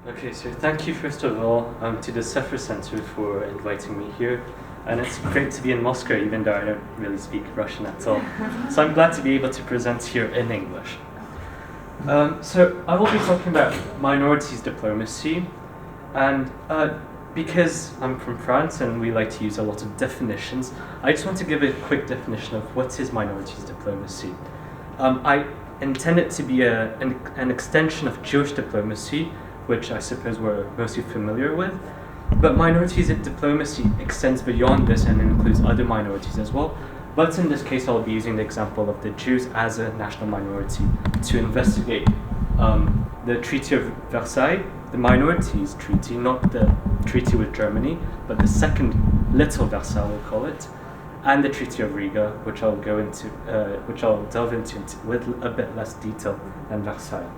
Okay, so thank you first of all to the Sefer Center for inviting me here. And it's great to be in Moscow, even though I don't really speak Russian at all. So I'm glad to be able to present here in English. So I will be talking about minorities diplomacy. And because I'm from France and we like to use a lot of definitions, I just want to give a quick definition of what is minorities diplomacy. I intend it to be an extension of Jewish diplomacy, which I suppose we're mostly familiar with. But minorities diplomacy extends beyond this and includes other minorities as well. But in this case, I'll be using the example of the Jews as a national minority to investigate the Treaty of Versailles, the Minorities Treaty, not the treaty with Germany, but the second Little Versailles, we'll call it, and the Treaty of Riga, which I'll delve into with a bit less detail than Versailles.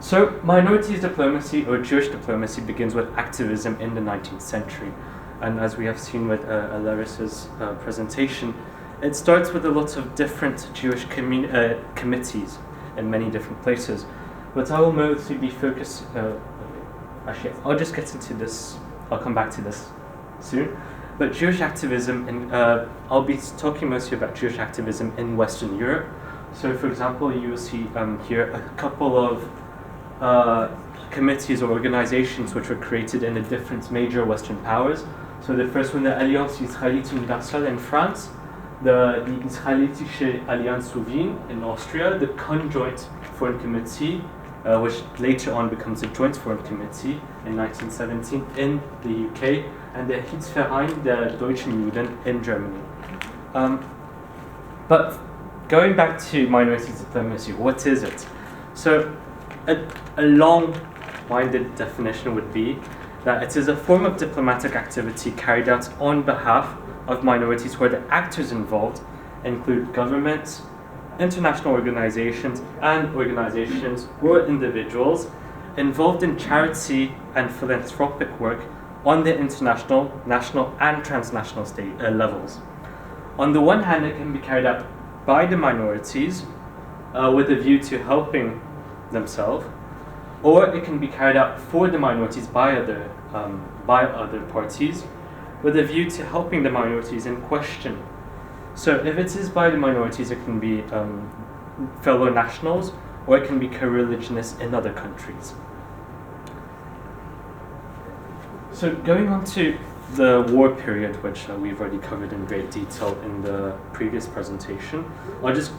So, minorities diplomacy or Jewish diplomacy begins with activism in the 19th century. And as we have seen with Alaris's presentation, it starts with a lot of different Jewish committees in many different places. But I will mostly be focused, actually I'll just get into this, I'll come back to this soon. But Jewish activism, I'll be talking mostly about Jewish activism in Western Europe. So for example, you will see here a couple of committees or organizations which were created in the different major Western powers. So the first one, the Alliance Israélite Universelle in France, the Israelitische Allianz Wien in Austria, the Conjoint Foreign Committee, which later on becomes a Joint Foreign Committee in 1917 in the UK, and the Hilfsverein der Deutschen Juden in Germany. But going back to minorities diplomacy, what is it? So a long-winded definition would be that it is a form of diplomatic activity carried out on behalf of minorities where the actors involved include governments, international organizations, and organizations or individuals involved in charity and philanthropic work on the international, national, and transnational levels. On the one hand, it can be carried out by the minorities with a view to helping themselves, or it can be carried out for the minorities by other parties with a view to helping the minorities in question. So if it is by the minorities, it can be fellow nationals, or it can be co-religionists in other countries. So going on to the war period, which we've already covered in great detail in the previous presentation, I'll just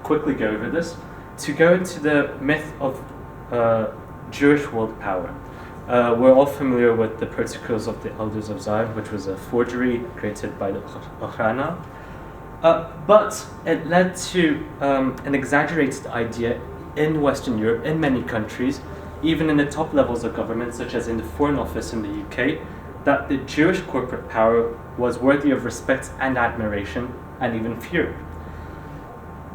quickly go over this. To go into the myth of Jewish world power. We're all familiar with the Protocols of the Elders of Zion, which was a forgery created by the Ochrana. But it led to an exaggerated idea in Western Europe, in many countries, even in the top levels of government, such as in the Foreign Office in the UK, that the Jewish corporate power was worthy of respect and admiration, and even fear.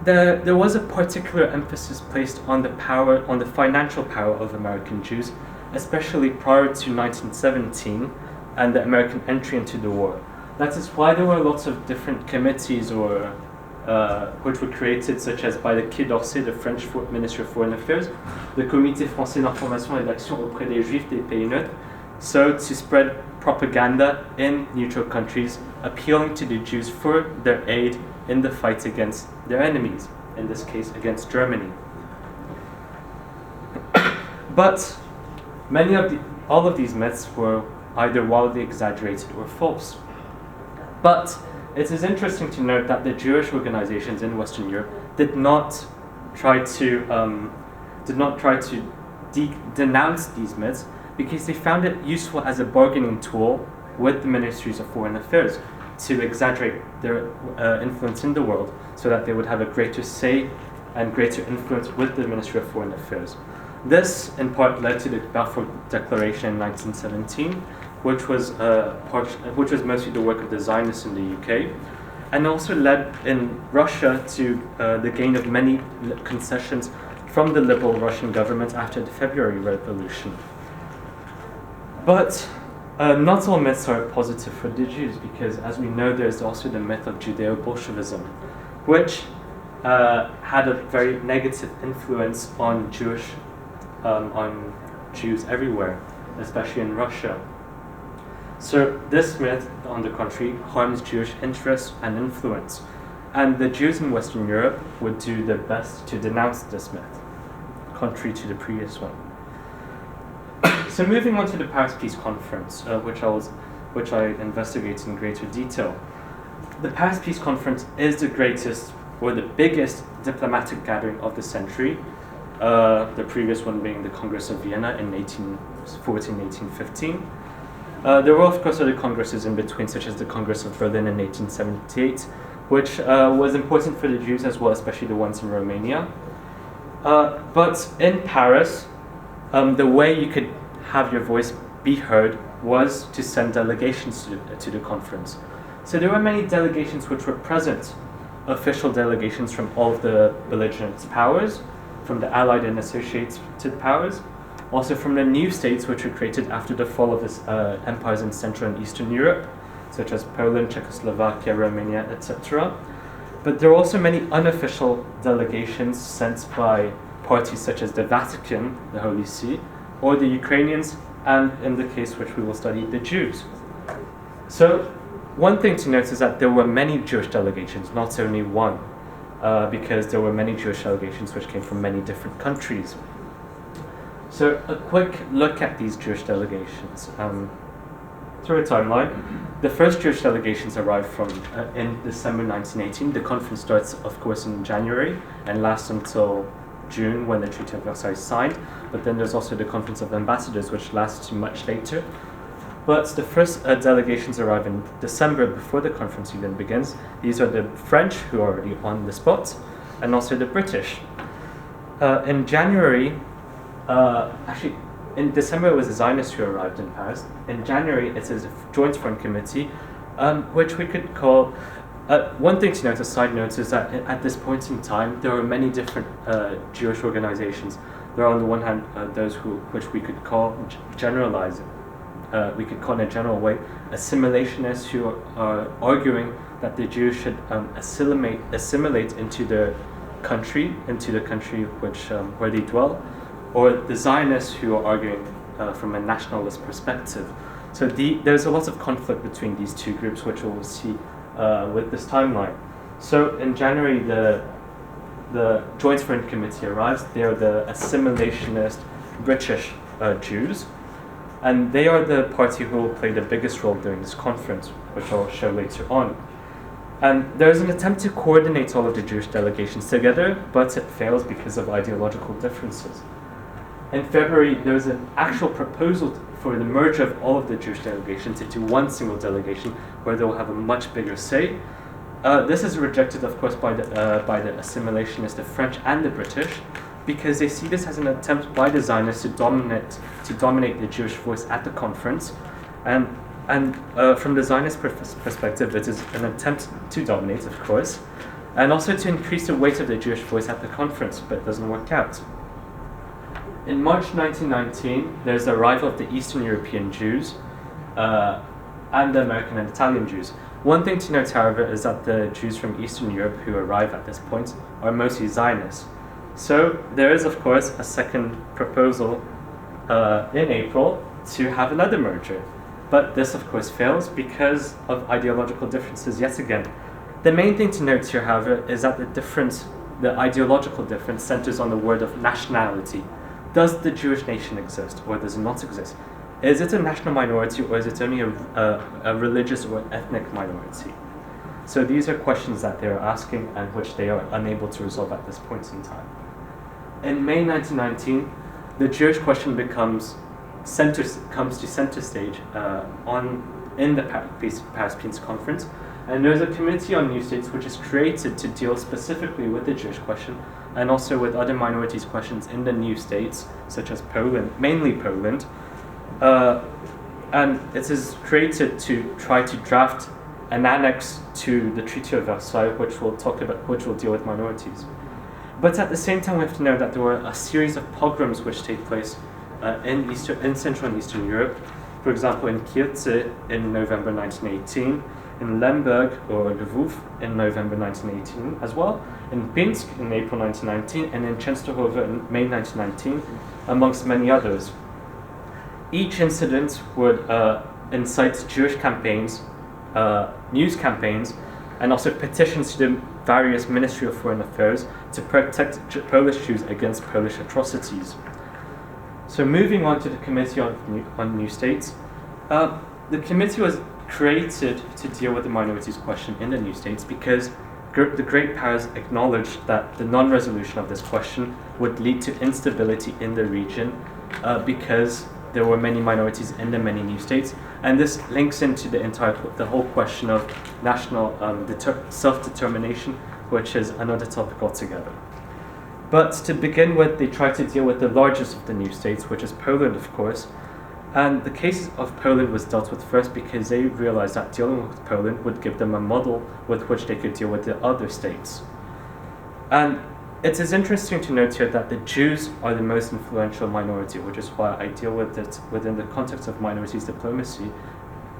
There was a particular emphasis placed on the financial power of American Jews, especially prior to 1917 and the American entry into the war. That is why there were lots of different committees which were created, such as by the Quai d'Orsay, the French Ministry of Foreign Affairs, the Comité Français d'Information et d'Action auprès des Juifs des pays neutres, so to spread propaganda in neutral countries, appealing to the Jews for their aid in the fight against their enemies, in this case against Germany. But all of these myths were either wildly exaggerated or false. But it is interesting to note that the Jewish organizations in Western Europe did not try to denounce these myths, because they found it useful as a bargaining tool with the ministries of foreign affairs to exaggerate their influence in the world, so that they would have a greater say and greater influence with the Ministry of Foreign Affairs. This, in part, led to the Balfour Declaration in 1917, which was mostly the work of the Zionists in the UK, and also led in Russia to the gain of many concessions from the liberal Russian government after the February Revolution. But not all myths are positive for the Jews, because as we know, there's also the myth of Judeo-Bolshevism, which had a very negative influence on Jews everywhere, especially in Russia. So this myth, on the contrary, harms Jewish interests and influence, and the Jews in Western Europe would do their best to denounce this myth, contrary to the previous one. So moving on to the Paris Peace Conference, which I investigated in greater detail. The Paris Peace Conference is the greatest or the biggest diplomatic gathering of the century, the previous one being the Congress of Vienna in 1814-1815. There were of course other congresses in between, such as the Congress of Berlin in 1878, which was important for the Jews as well, especially the ones in Romania. But in Paris, the way you could have your voice be heard was to send delegations to the conference. So there were many delegations which were present, official delegations from all of the belligerent powers, from the Allied and associated powers, also from the new states which were created after the fall of the empires in Central and Eastern Europe, such as Poland, Czechoslovakia, Romania, etc. But there are also many unofficial delegations sent by parties such as the Vatican, the Holy See, or the Ukrainians, and in the case which we will study, the Jews. So one thing to note is that there were many Jewish delegations, not only one, because there were many Jewish delegations which came from many different countries. So a quick look at these Jewish delegations. Through a timeline, the first Jewish delegations arrived in December 1918. The conference starts, of course, in January and lasts until June when the Treaty of Versailles is signed. But then there's also the Conference of Ambassadors, which lasts to much later. But the first delegations arrive in December before the conference even begins. These are the French, who are already on the spot, and also the British. In January, actually, in December it was the Zionists who arrived in Paris. In January it is a joint foreign committee, which we could call, one thing to note, a side note, is that at this point in time there are many different Jewish organizations. There are on the one hand those which we could call generalizing. We could call in a general way assimilationists who are arguing that the Jews should assimilate into the country which where they dwell, or the Zionists who are arguing from a nationalist perspective. So there's a lot of conflict between these two groups, which we'll see with this timeline. So in January, the Joint Foreign Committee arrives. They are the assimilationist British Jews, and they are the party who will play the biggest role during this conference, which I'll show later on. And there's an attempt to coordinate all of the Jewish delegations together, but it fails because of ideological differences. In February, there was an actual proposal for the merger of all of the Jewish delegations into one single delegation, where they will have a much bigger say. This is rejected, of course, by the assimilationists, the French and the British, because they see this as an attempt by the Zionists to dominate the Jewish voice at the conference, and from the Zionist perspective, it is an attempt to dominate, of course, and also to increase the weight of the Jewish voice at the conference, but it doesn't work out. In March 1919, there's the arrival of the Eastern European Jews and the American and Italian Jews. One thing to note, however, is that the Jews from Eastern Europe who arrive at this point are mostly Zionists. So there is, of course, a second proposal in April to have another merger. But this, of course, fails because of ideological differences yet again. The main thing to note here, however, is that the ideological difference centers on the word of nationality. Does the Jewish nation exist, or does it not exist? Is it a national minority, or is it only a religious or ethnic minority? So these are questions that they are asking and which they are unable to resolve at this point in time. In May 1919, the Jewish question comes to center stage in the Paris Peace Conference, and there's a committee on new states which is created to deal specifically with the Jewish question and also with other minorities questions in the new states, such as Poland, mainly Poland, and it is created to try to draft an annex to the Treaty of Versailles, which will deal with minorities. But at the same time, we have to know that there were a series of pogroms which take place in Central and Eastern Europe. For example, in Kielce in November 1918, in Lemberg or Lwów in November 1918 as well, in Pinsk in April 1919, and in Częstochowa in May 1919, amongst many others. each incident would incite Jewish campaigns, news campaigns, and also petitions to the various Ministry of Foreign Affairs to protect Polish Jews against Polish atrocities. So moving on to the Committee on New States, the committee was created to deal with the minorities question in the new states because the great powers acknowledged that the non-resolution of this question would lead to instability in the region because there were many minorities in the many new states, and this links into the whole question of national self-determination, which is another topic altogether. But to begin with, they tried to deal with the largest of the new states, which is Poland, of course. And the case of Poland was dealt with first because they realized that dealing with Poland would give them a model with which they could deal with the other states. And it is interesting to note here that the Jews are the most influential minority, which is why I deal with it within the context of minorities diplomacy,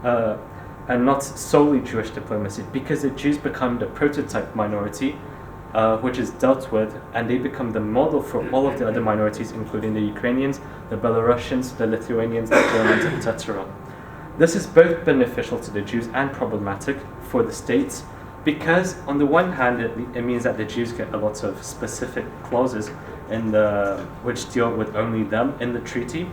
and not solely Jewish diplomacy, because the Jews become the prototype minority, which is dealt with, and they become the model for all of the other minorities, including the Ukrainians, the Belarusians, the Lithuanians, the Germans, etc. This is both beneficial to the Jews and problematic for the states, because on the one hand it means that the Jews get a lot of specific clauses which deal with only them in the treaty,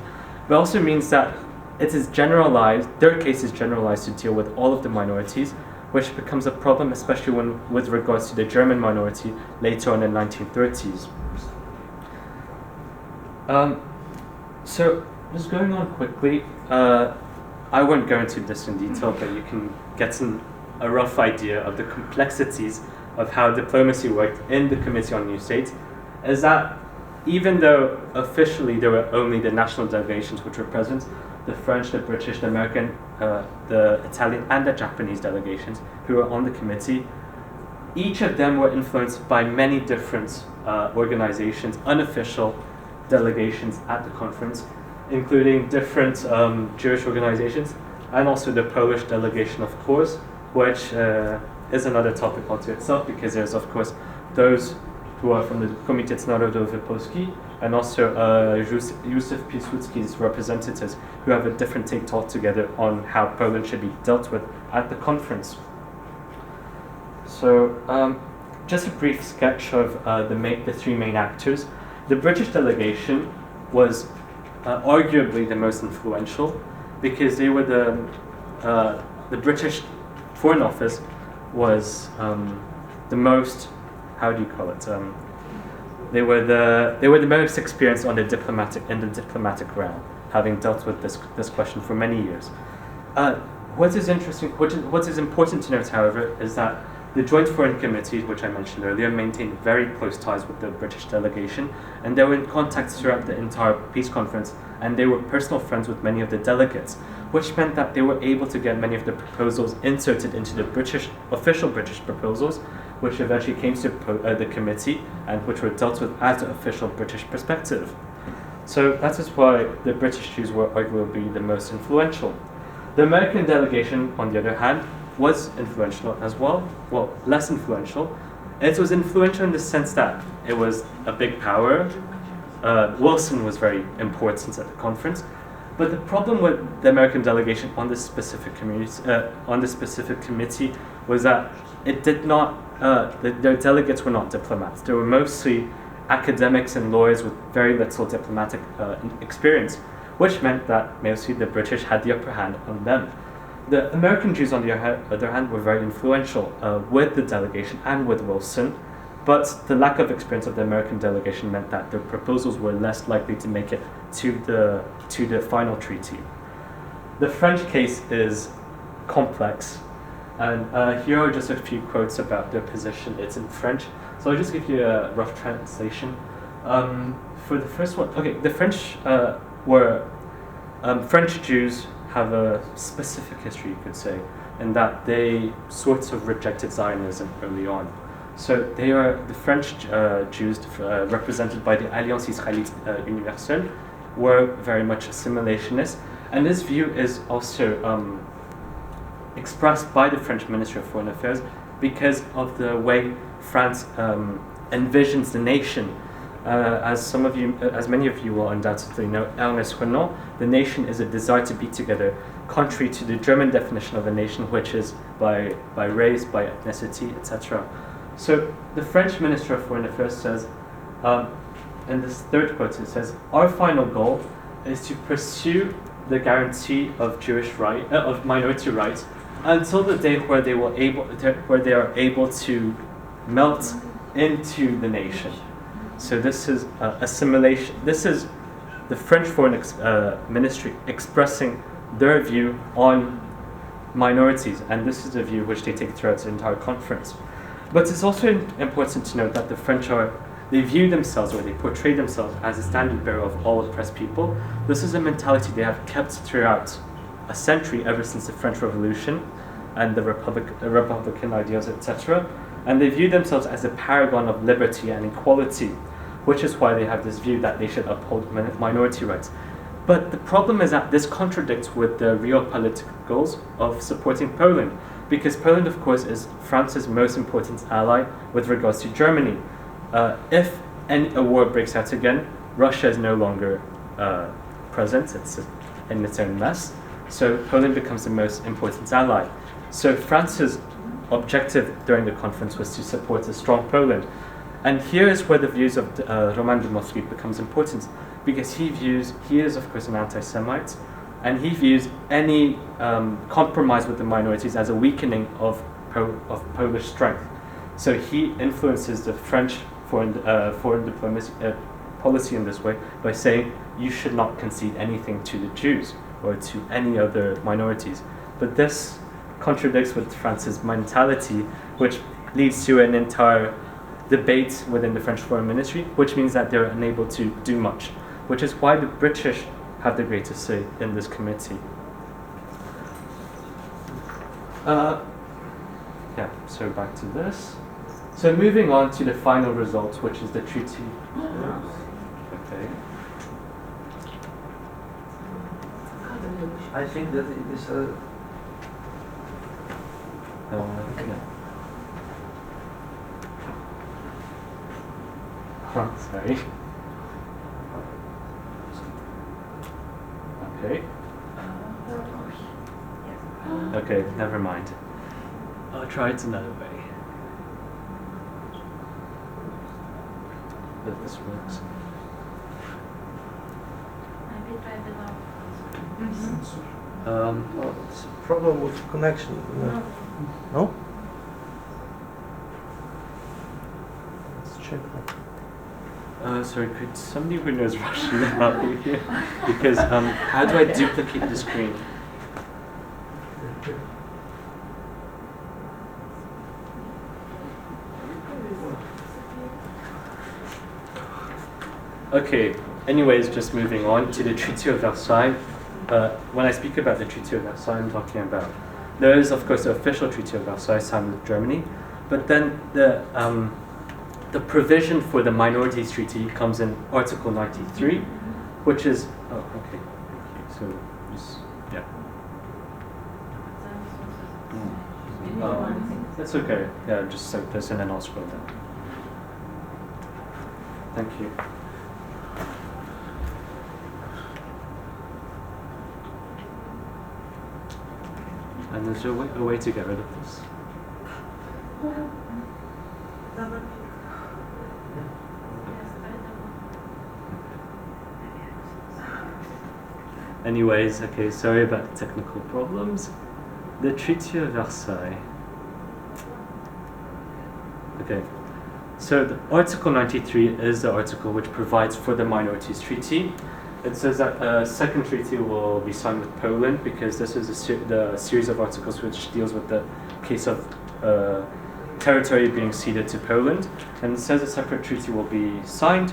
but also means that it is generalized, their case is generalized to deal with all of the minorities, which becomes a problem, especially with regards to the German minority later on in the 1930s. So, just going on quickly, I won't go into this in detail, but you can get a rough idea of the complexities of how diplomacy worked in the Committee on New States, is that even though officially there were only the national delegations which were present, the French, the British, the American, the Italian, and the Japanese delegations who were on the committee, each of them were influenced by many different organizations, unofficial delegations at the conference, including different Jewish organizations, and also the Polish delegation, of course, which is another topic unto itself, because there's, of course, those who are from the Komitet Narodowy Polski, and also Józef Piłsudski's representatives, who have a different take altogether on how Poland should be dealt with at the conference. So, just a brief sketch of the three main actors. The British delegation was arguably the most influential, because they were the British Foreign Office was the most, how do you call it? They were the most experienced in the diplomatic realm, having dealt with this question for many years. What is important to note, however, is that the Joint Foreign Committee, which I mentioned earlier, maintained very close ties with the British delegation, and they were in contact throughout the entire peace conference, and they were personal friends with many of the delegates, which meant that they were able to get many of the proposals inserted into the official British proposals, which eventually came to the committee, and which were dealt with as the official British perspective. So that is why the British Jews were arguably the most influential. The American delegation, on the other hand, was influential as well. Well, less influential. It was influential in the sense that it was a big power. Wilson was very important at the conference. But the problem with the American delegation on this specific committee was that it did not. Their delegates were not diplomats. They were mostly academics and lawyers with very little diplomatic experience, which meant that mostly the British had the upper hand on them. The American Jews, on the other hand, were very influential with the delegation and with Wilson, but the lack of experience of the American delegation meant that their proposals were less likely to make it to the final treaty. The French case is complex, and here are just a few quotes about their position. It's in French, so I'll just give you a rough translation. For the first one, okay, the French French Jews have a specific history, you could say, in that they sort of rejected Zionism early on. So they are the French Jews represented by the Alliance Israélite Universelle were very much assimilationist, and this view is also expressed by the French Ministry of Foreign Affairs because of the way France envisions the nation. As many of you will undoubtedly know, the nation is a desire to be together, contrary to the German definition of a nation, which is by race, by ethnicity, etc. So the French Minister of Foreign Affairs says, in this third quote, it says, "Our final goal is to pursue the guarantee of of minority rights until the day where they are able to melt into the nation." So this is assimilation. This is the French Foreign Ministry expressing their view on minorities, and this is the view which they take throughout the entire conference. But it's also important to note that the French they view themselves, or they portray themselves, as a standard bearer of all oppressed people. This is a mentality they have kept throughout a century, ever since the French Revolution and the Republican ideals, etc. And they view themselves as a paragon of liberty and equality, which is why they have this view that they should uphold minority rights. But the problem is that this contradicts with the real political goals of supporting Poland, because Poland, of course, is France's most important ally with regards to Germany. If a war breaks out again, Russia is no longer present, it's in its own mess, so Poland becomes the most important ally. So France's objective during the conference was to support a strong Poland. And here is where the views of Roman Dmowski becomes important, because he is of course an anti-Semite, and he views any compromise with the minorities as a weakening of Polish strength. So he influences the French foreign diplomacy policy in this way by saying you should not concede anything to the Jews or to any other minorities. But this contradicts with France's mentality, which leads to an entire debate within the French Foreign Ministry, which means that they're unable to do much, which is why the British have the greatest say in this committee. So back to this. So moving on to the final result, which is the treaty. Okay. I think that it is a... Sorry. Okay. Okay, never mind. I'll try it another way. If this works. Maybe try the Well, it's a problem with connection. No? Let's check that. Sorry, could somebody who knows Russian help me here? Because how do I duplicate the screen? Okay, anyways, just moving on to the Treaty of Versailles. When I speak about the Treaty of Versailles, I'm talking about, there is of course the official Treaty of Versailles signed with Germany, but then the provision for the Minorities Treaty comes in Article 93, which is, so just, yeah. That's okay, yeah, just so this and then I'll scroll down. Thank you. And there's a way to get rid of this. Anyways, okay, sorry about the technical problems. The Treaty of Versailles. Okay, so the Article 93 is the article which provides for the Minorities Treaty. It says that a second treaty will be signed with Poland, because this is the series of articles which deals with the case of territory being ceded to Poland. And it says a separate treaty will be signed,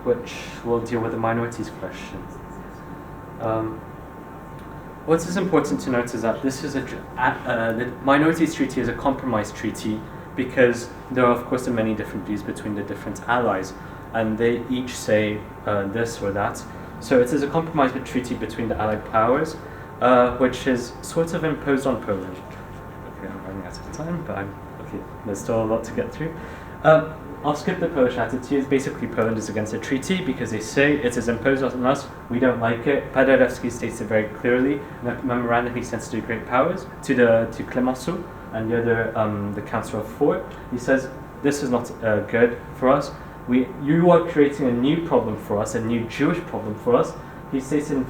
which will deal with the minorities question. What is important to note is that this is the Minorities Treaty is a compromise treaty, because there are of course many different views between the different allies, and they each say this or that. So it is a compromise treaty between the allied powers, which is sort of imposed on Poland. Okay, I'm running out of time, but there's still a lot to get through. I'll skip the Polish attitudes. Basically, Poland is against the treaty because they say it is imposed on us. We don't like it. Paderewski states it very clearly in a memorandum he sends to the great powers, to Clemenceau and the other, the Council of Four. He says, this is not good for us. You are creating a new problem for us, a new Jewish problem for us. He states in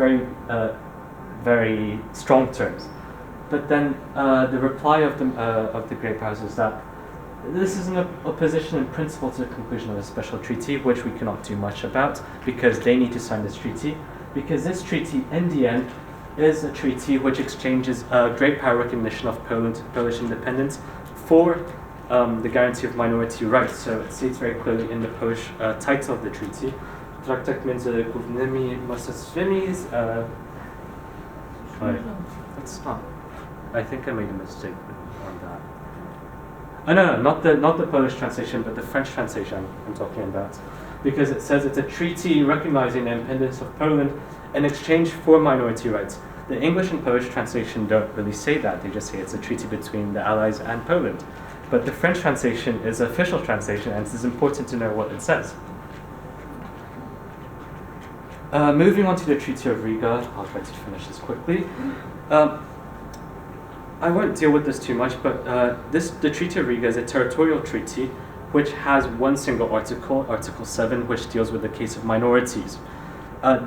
very strong terms. But then the reply of the great powers is that this is an opposition in principle to the conclusion of a special treaty, which we cannot do much about because they need to sign this treaty. Because this treaty, in the end, is a treaty which exchanges great power recognition of Polish independence for the guarantee of minority rights. So it states very clearly in the Polish title of the treaty, Traktat między głównymi mocarstwami. It's not. I think I made a mistake on that. Oh, no, not the Polish translation, but the French translation I'm talking about. Because it says it's a treaty recognizing the independence of Poland in exchange for minority rights. The English and Polish translation don't really say that. They just say it's a treaty between the Allies and Poland. But the French translation is the official translation, and it's important to know what it says. Moving on to the Treaty of Riga, I'll try to finish this quickly. I won't deal with this too much, but the Treaty of Riga is a territorial treaty which has one single article, Article 7, which deals with the case of minorities.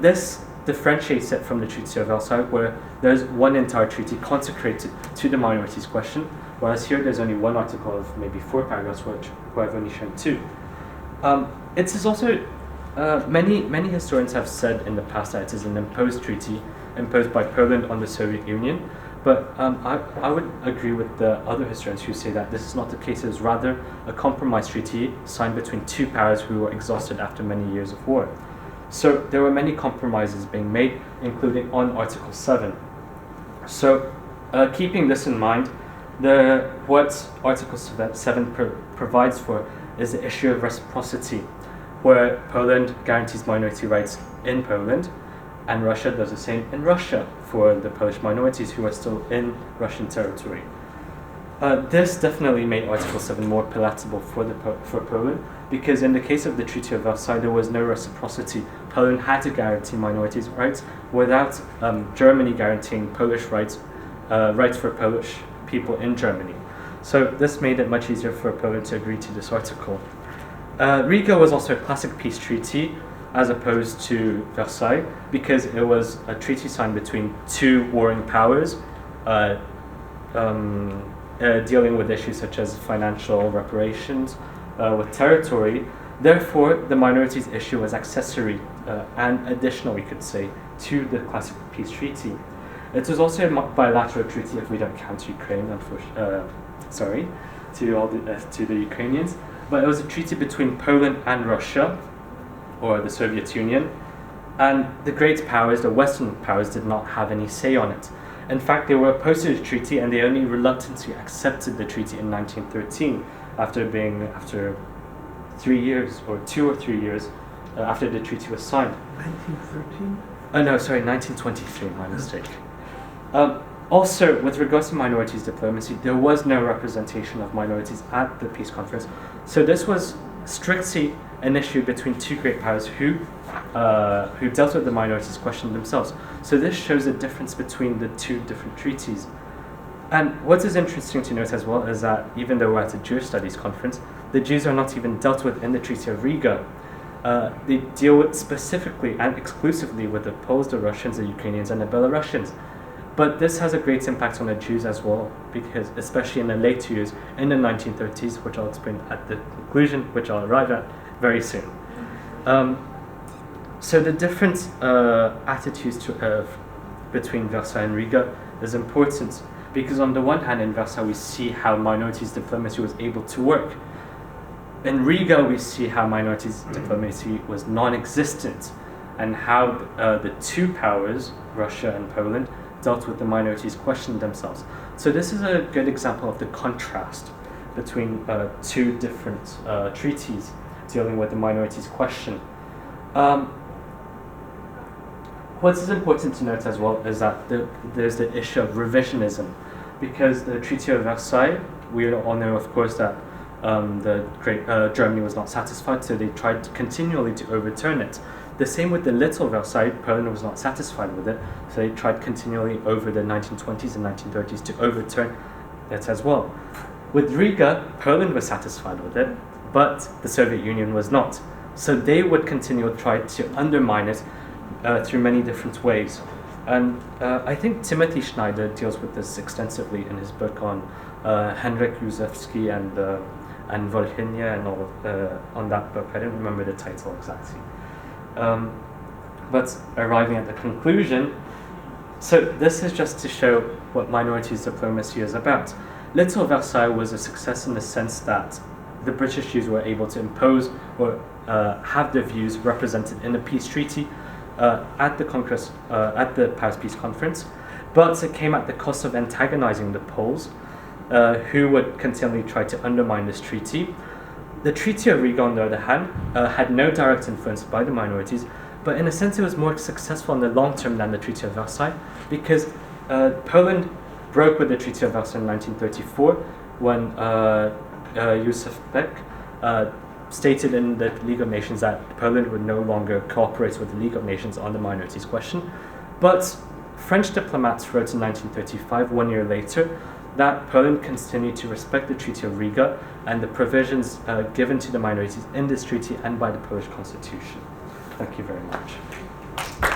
This differentiates it from the Treaty of Versailles, where there's one entire treaty consecrated to the minorities question, whereas here there's only one article of maybe 4 paragraphs, which I've only shown 2. It is also, many historians have said in the past that it is an imposed treaty, imposed by Poland on the Soviet Union. But I would agree with the other historians who say that this is not the case. It is rather a compromise treaty signed between 2 powers who were exhausted after many years of war. So there were many compromises being made, including on Article 7. So keeping this in mind, what Article 7 provides for is the issue of reciprocity, where Poland guarantees minority rights in Poland, and Russia does the same in Russia for the Polish minorities who are still in Russian territory. This definitely made Article 7 more palatable for Poland, because in the case of the Treaty of Versailles, there was no reciprocity. Poland had to guarantee minorities' rights without Germany guaranteeing Polish rights for Polish people in Germany. So this made it much easier for Poland to agree to this article. Riga was also a classic peace treaty, as opposed to Versailles, because it was a treaty signed between 2 warring powers, dealing with issues such as financial reparations with territory. Therefore, the minorities issue was accessory and additional, we could say, to the classic peace treaty. It was also a bilateral treaty if we don't count Ukraine, to the Ukrainians. But it was a treaty between Poland and Russia, or the Soviet Union, and the great powers, the Western powers, did not have any say on it. In fact, they were opposed to the treaty, and they only reluctantly accepted the treaty in 1913, after 3 years, or 2 or 3 years, after the treaty was signed. 1913? Oh no, sorry, 1923, my mistake. Also, with regards to minorities diplomacy, there was no representation of minorities at the peace conference, so this was strictly an issue between 2 great powers who dealt with the minorities question themselves. So this shows a difference between the 2 different treaties. And what is interesting to note as well is that even though we're at a Jewish Studies conference, the Jews are not even dealt with in the Treaty of Riga. They deal with specifically and exclusively with the Poles, the Russians, the Ukrainians, and the Belarusians. But this has a great impact on the Jews as well, because especially in the late years, in the 1930s, which I'll explain at the conclusion, which I'll arrive at very soon. So the different attitudes between Versailles and Riga is important, because on the one hand, in Versailles, we see how minorities diplomacy was able to work. In Riga, we see how minorities diplomacy was non-existent, and how the 2 powers, Russia and Poland, dealt with the minorities question themselves. So this is a good example of the contrast between 2 different treaties dealing with the minorities question. What is important to note as well is that there's the issue of revisionism, because the Treaty of Versailles, we all know, of course, that Germany was not satisfied, so they tried continually to overturn it. The same with the Little Versailles. Poland was not satisfied with it, so they tried continually over the 1920s and 1930s to overturn it as well. With Riga, Poland was satisfied with it, but the Soviet Union was not. So they would continue to try to undermine it through many different ways. And I think Timothy Schneider deals with this extensively in his book on Henryk Józefski and Volhynia and all on that book. I don't remember the title exactly. But arriving at the conclusion, so this is just to show what minorities diplomacy is about. Little Versailles was a success in the sense that the British Jews were able to impose or have their views represented in a peace treaty at the Congress, at the Paris Peace Conference, but it came at the cost of antagonizing the Poles, who would continually try to undermine this treaty. The Treaty of Riga, on the other hand, had no direct influence by the minorities, but in a sense it was more successful in the long term than the Treaty of Versailles, because Poland broke with the Treaty of Versailles in 1934 when Józef Beck stated in the League of Nations that Poland would no longer cooperate with the League of Nations on the minorities question. But French diplomats wrote in 1935, 1 year later, that Poland continued to respect the Treaty of Riga and the provisions given to the minorities in this treaty and by the Polish constitution. Thank you very much.